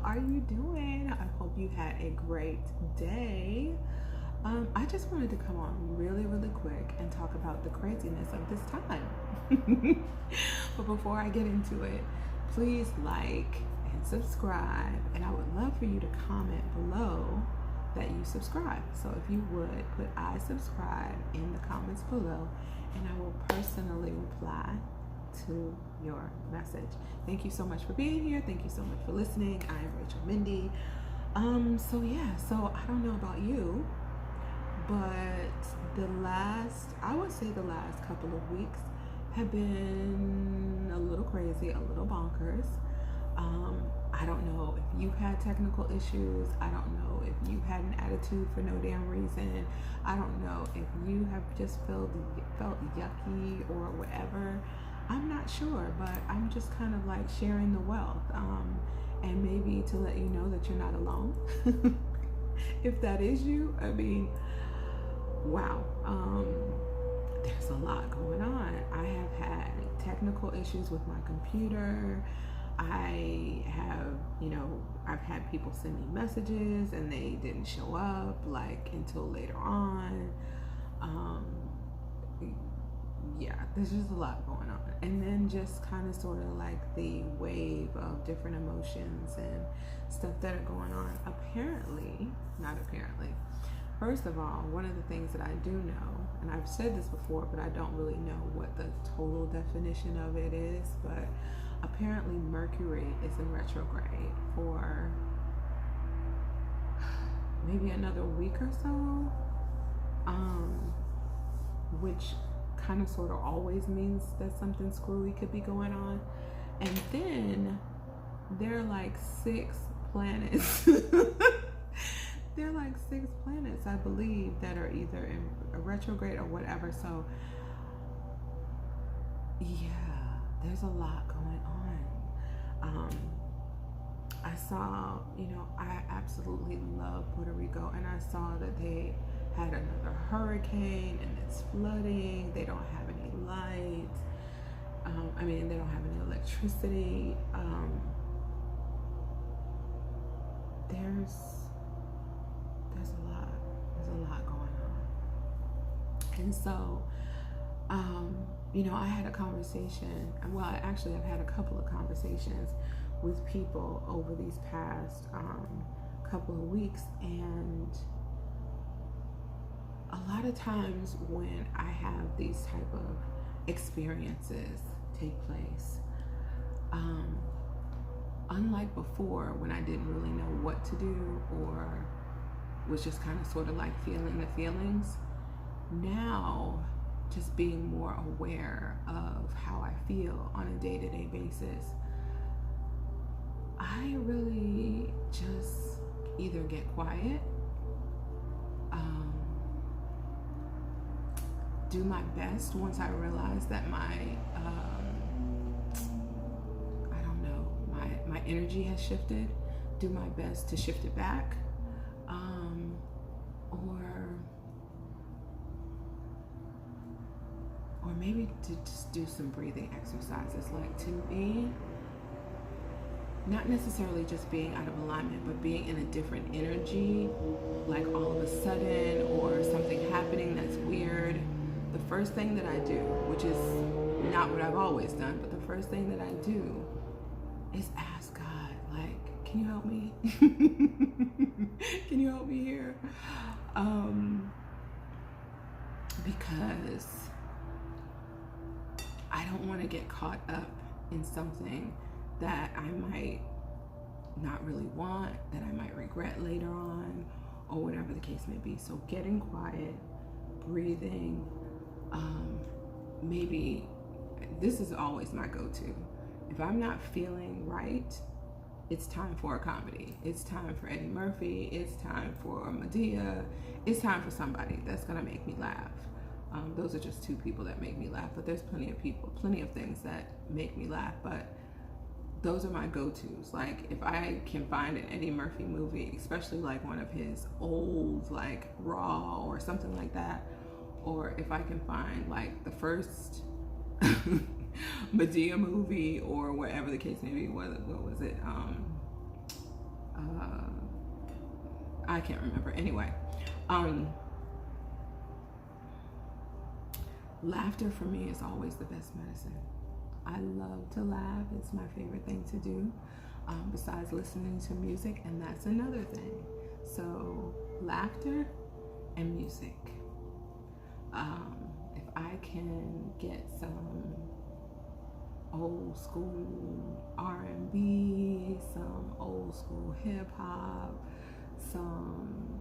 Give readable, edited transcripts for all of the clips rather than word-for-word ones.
are you doing? I hope you had a great day. I just wanted to come on really, really quick and talk about the craziness of this time. But before I get into it, please like and subscribe, and I would love for you to comment below that you subscribe. So if you would, put I subscribe in the comments below, and I will personally reply to your message. Thank you so much for being here. Thank you so much for listening. I am Rachel Mindy. So I don't know about you, but I would say the last couple of weeks have been a little crazy, a little bonkers. I don't know if you've had technical issues. I don't know if you've had an attitude for no damn reason. I don't know if you have just felt yucky or whatever. I'm not sure, but I'm just kind of like sharing the wealth, and maybe to let you know that you're not alone. If that is you, I mean, wow. There's a lot going on. I have had technical issues with my computer. I've had people send me messages and they didn't show up like until later on. Yeah, there's just a lot going on. And then just kind of sort of like the wave of different emotions and stuff that are going on. Not apparently. First of all, one of the things that I do know, and I've said this before, but I don't really know what the total definition of it is, but apparently Mercury is in retrograde for maybe another week or so, which kind of sort of always means that something screwy could be going on. And then there are like 6 planets. There are like 6 planets, I believe, that are either in a retrograde or whatever. So yeah, there's a lot going on. I saw, I absolutely love Puerto Rico, and I saw that they had another hurricane and it's flooding. They don't have any lights. They don't have any electricity. There's a lot going on. And so, I had a conversation. Well, I've had a couple of conversations with people over these past couple of weeks, and a lot of times when I have these type of experiences take place, unlike before when I didn't really know what to do or was just kind of sort of like feeling the feelings, now just being more aware of how I feel on a day-to-day basis, I really just either get quiet, do my best once I realize that my energy has shifted, do my best to shift it back, or maybe to just do some breathing exercises. Like, to me, not necessarily just being out of alignment, but being in a different energy, like all of a sudden, or something happening that's weird. The first thing that I do, which is not what I've always done, but the first thing that I do is ask God, like, can you help me? Can you help me here? Because I don't want to get caught up in something that I might not really want, that I might regret later on, or whatever the case may be. So getting quiet, breathing, maybe this is always my go-to. If I'm not feeling right, it's time for a comedy. It's time for Eddie Murphy. It's time for Medea. It's time for somebody that's gonna make me laugh. Those are just 2 people that make me laugh, but there's plenty of things that make me laugh, but those are my go-tos. Like, if I can find an Eddie Murphy movie, especially like one of his old, like Raw or something like that, or if I can find like the first Medea movie or whatever the case may be, what was it? I can't remember. Anyway, laughter for me is always the best medicine. I love to laugh. It's my favorite thing to do, besides listening to music, and that's another thing. So laughter and music. If I can get some old school R&B, some old school hip hop,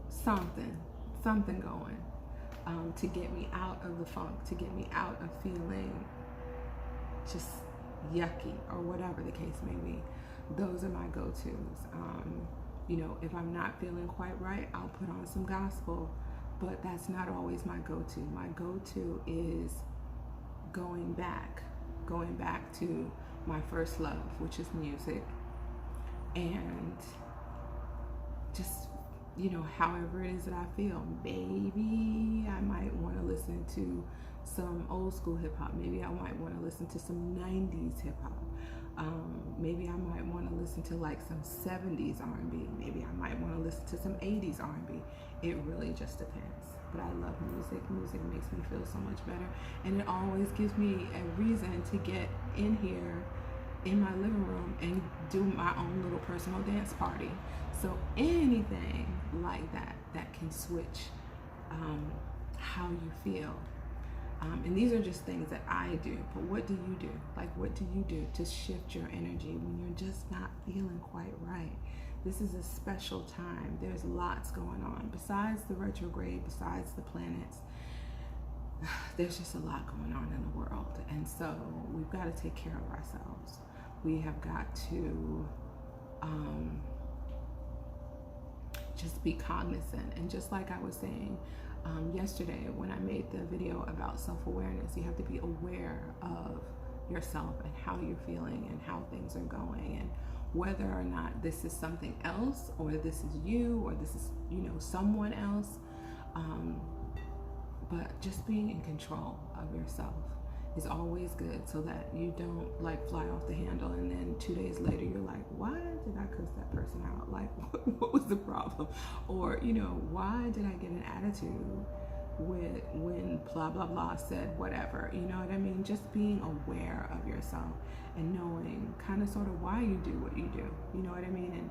something going, to get me out of the funk, to get me out of feeling just yucky or whatever the case may be. Those are my go-tos. You know, if I'm not feeling quite right, I'll put on some gospel, but that's not always my go-to. My go-to is going back to my first love, which is music, and just, you know, however it is that I feel. Maybe I might want to listen to some old school hip hop. Maybe I might want to listen to some 90s hip hop. Maybe I might want to listen to like some 70s R&B. Maybe I might want to listen to some 80s R&B. It really just depends. But I love music. Music makes me feel so much better. And it always gives me a reason to get in here in my living room and do my own little personal dance party. So anything like that can switch how you feel. And these are just things that I do, but what do you do? Like, what do you do to shift your energy when you're just not feeling quite right? This is a special time. There's lots going on. Besides the retrograde, besides the planets, there's just a lot going on in the world. And so we've got to take care of ourselves. We have got to just be cognizant. And just like I was saying, yesterday when I made the video about self-awareness, you have to be aware of yourself and how you're feeling and how things are going, and whether or not this is something else, or this is you, or this is, you know, someone else. But just being in control of yourself is always good, so that you don't like fly off the handle and then 2 days later you're like, why did I cuss that person out? Like, what was the problem? Or, you know, why did I get an attitude when blah blah blah said whatever? You know what I mean? Just being aware of yourself and knowing kind of sort of why you do what you do. You know what I mean? And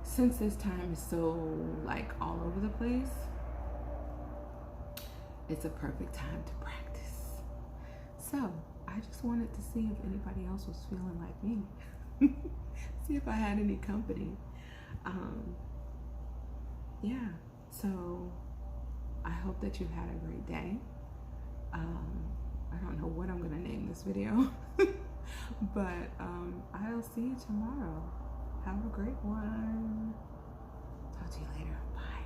since this time is so like all over the place, it's a perfect time to practice. So I just wanted to see if anybody else was feeling like me. See if I had any company. Yeah, so I hope that you've had a great day. I don't know what I'm gonna name this video, but I'll see you tomorrow. Have a great one. Talk to you later. Bye.